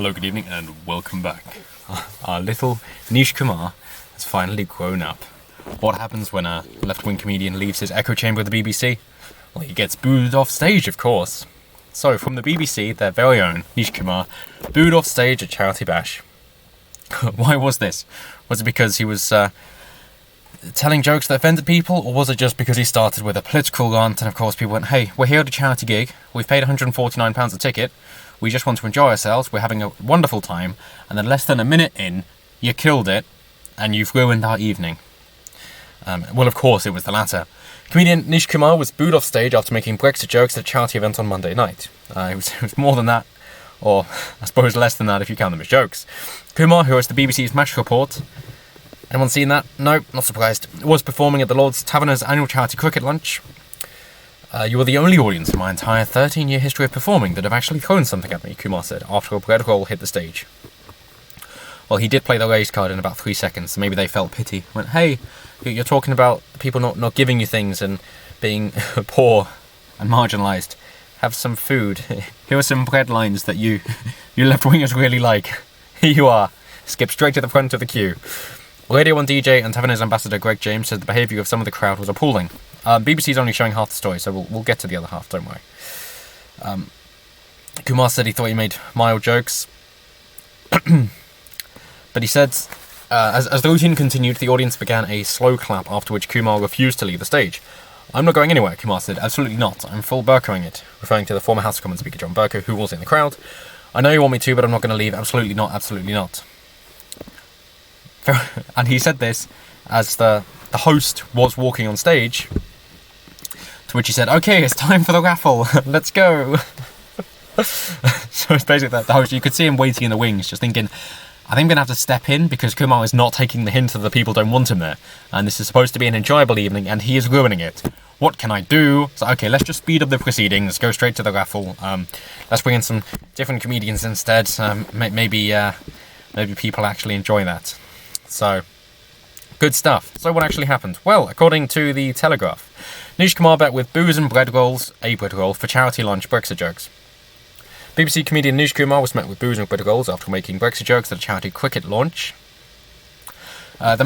Hello, good evening, and welcome back. Our little Nish Kumar has finally grown up. What happens when a left-wing comedian leaves his echo chamber with the BBC? Well, he gets booed off stage, of course. So, from the BBC, their very own Nish Kumar, booed off stage at Charity Bash. Why was this? Was it because he was telling jokes that offended people, or was it just because he started with a political rant and of course people went, hey, we're here at a charity gig, we've paid £149 a ticket, we just want to enjoy ourselves, we're having a wonderful time, and then less than a minute in, you killed it, and you've ruined our evening. Well, of course, it was the latter. Comedian Nish Kumar was booed off stage after making Brexit jokes at a charity event on Monday night. It was more than that, or I suppose less than that if you count them as jokes. Kumar, who hosts the BBC's Match Report, anyone seen that? No, not surprised. Was performing at the Lord's Taverner's annual charity cricket lunch. You were the only audience in my entire 13-year history of performing that have actually thrown something at me, Kumar said, after a bread roll hit the stage. Well, he did play the race card in about 3 seconds, so maybe they felt pity. Went, hey, you're talking about people not giving you things and being poor and marginalised. Have some food. Here are some bread lines that you left-wingers really like. Here you are. Skip straight to the front of the queue. Radio 1 DJ and Taverners ambassador Greg James said the behaviour of some of the crowd was appalling. BBC's only showing half the story, so we'll get to the other half, don't worry. Kumar said he thought he made mild jokes. But he said, as the routine continued, the audience began a slow clap, after which Kumar refused to leave the stage. I'm not going anywhere, Kumar said. Absolutely not. I'm full Burkoing it, referring to the former House of Commons Speaker John Bercow, who was in the crowd. I know you want me to, but I'm not going to leave. Absolutely not, absolutely not. And he said this as the host was walking on stage, to which he said, okay, it's time for the raffle, let's go. So it's basically that the host, you could see him waiting in the wings, just thinking, I think I'm going to have to step in because Kumar is not taking the hint that the people don't want him there. And this is supposed to be an enjoyable evening and he is ruining it. What can I do? So, okay, let's just speed up the proceedings, go straight to the raffle. Let's bring in some different comedians instead. Maybe people actually enjoy that. So, good stuff. So what actually happened? Well, according to the Telegraph, Nish Kumar bet with booze and bread rolls, a bread roll, for charity lunch Brexit jokes. BBC comedian Nish Kumar was met with booze and bread rolls after making Brexit jokes at a charity cricket launch. The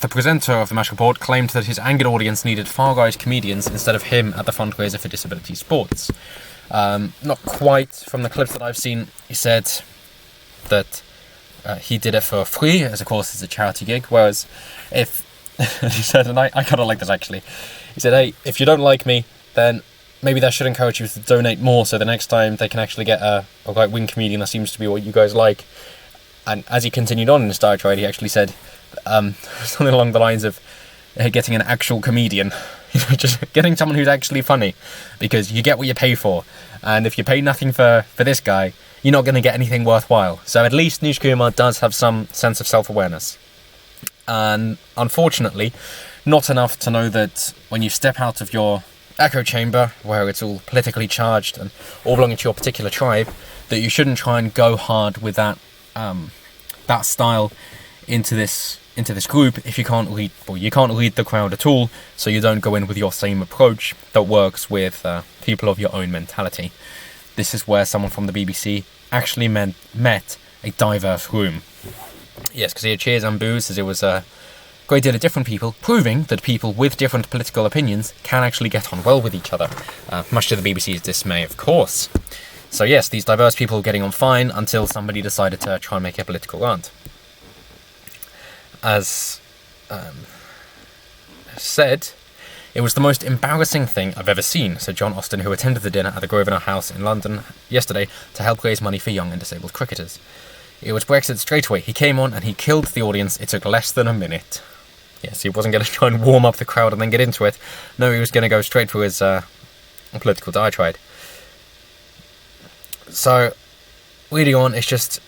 presenter of the Match Report claimed that his angered audience needed far-right comedians instead of him at the fundraiser for disability sports. Not quite. From the clips that I've seen, he said that he did it for free, as of course it's a charity gig, whereas if, he said, and I kind of like this actually, he said, hey, if you don't like me, then maybe that should encourage you to donate more, so the next time they can actually get a right-wing comedian that seems to be what you guys like. And as he continued on in his diatribe, he actually said something along the lines of getting an actual comedian, just getting someone who's actually funny, because you get what you pay for, and if you pay nothing for this guy, you're not going to get anything worthwhile. So at least Nish Kumar does have some sense of self-awareness. And unfortunately, not enough to know that when you step out of your echo chamber, where it's all politically charged and all belonging to your particular tribe, that you shouldn't try and go hard with that style into this group if you can't read the crowd at all, so you don't go in with your same approach that works with people of your own mentality. This is where someone from the BBC actually met a diverse room. Yes, because he had cheers and boos, as it was a great deal of different people, proving that people with different political opinions can actually get on well with each other, much to the BBC's dismay, of course. So yes, these diverse people were getting on fine until somebody decided to try and make a political rant. As said, it was the most embarrassing thing I've ever seen, said John Austin, who attended the dinner at the Grosvenor House in London yesterday to help raise money for young and disabled cricketers. It was Brexit straight away. He came on and he killed the audience. It took less than a minute. Yes, he wasn't going to try and warm up the crowd and then get into it. No, he was going to go straight for his political diatribe. So, reading on, it's just...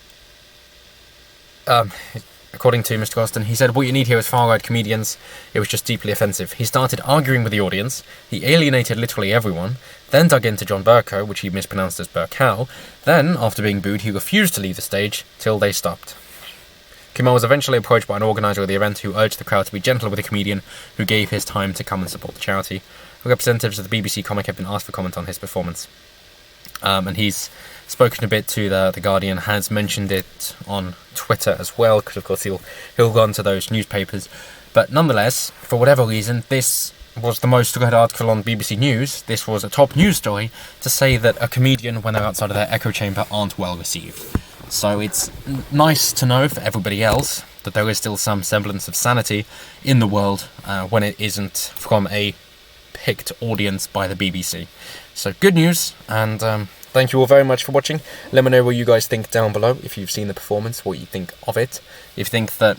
according to Mr. Austin, he said, what you need here is far-right comedians. It was just deeply offensive. He started arguing with the audience. He alienated literally everyone. Then dug into John Bercow, which he mispronounced as Bercow. Then, after being booed, he refused to leave the stage till they stopped. Kumar was eventually approached by an organiser of the event who urged the crowd to be gentle with the comedian, who gave his time to come and support the charity. Representatives of the BBC comic have been asked for comment on his performance. And he's spoken a bit to the Guardian, has mentioned it on Twitter as well, because of course he'll go onto those newspapers. But nonetheless, for whatever reason, this was the most read article on BBC News. This was a top news story to say that a comedian, when they're outside of their echo chamber, aren't well received. So it's nice to know for everybody else that there is still some semblance of sanity in the world when it isn't from a picked audience by the BBC. So good news, and thank you all very much for watching. Let me know what you guys think down below, if you've seen the performance, what you think of it. If you think that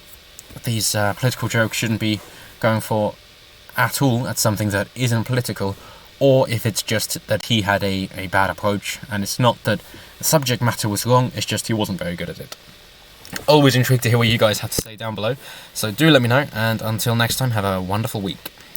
these political jokes shouldn't be going for at all at something that isn't political, or if it's just that he had a bad approach, and it's not that the subject matter was wrong, it's just he wasn't very good at it. Always intrigued to hear what you guys have to say down below, so do let me know, and until next time, have a wonderful week.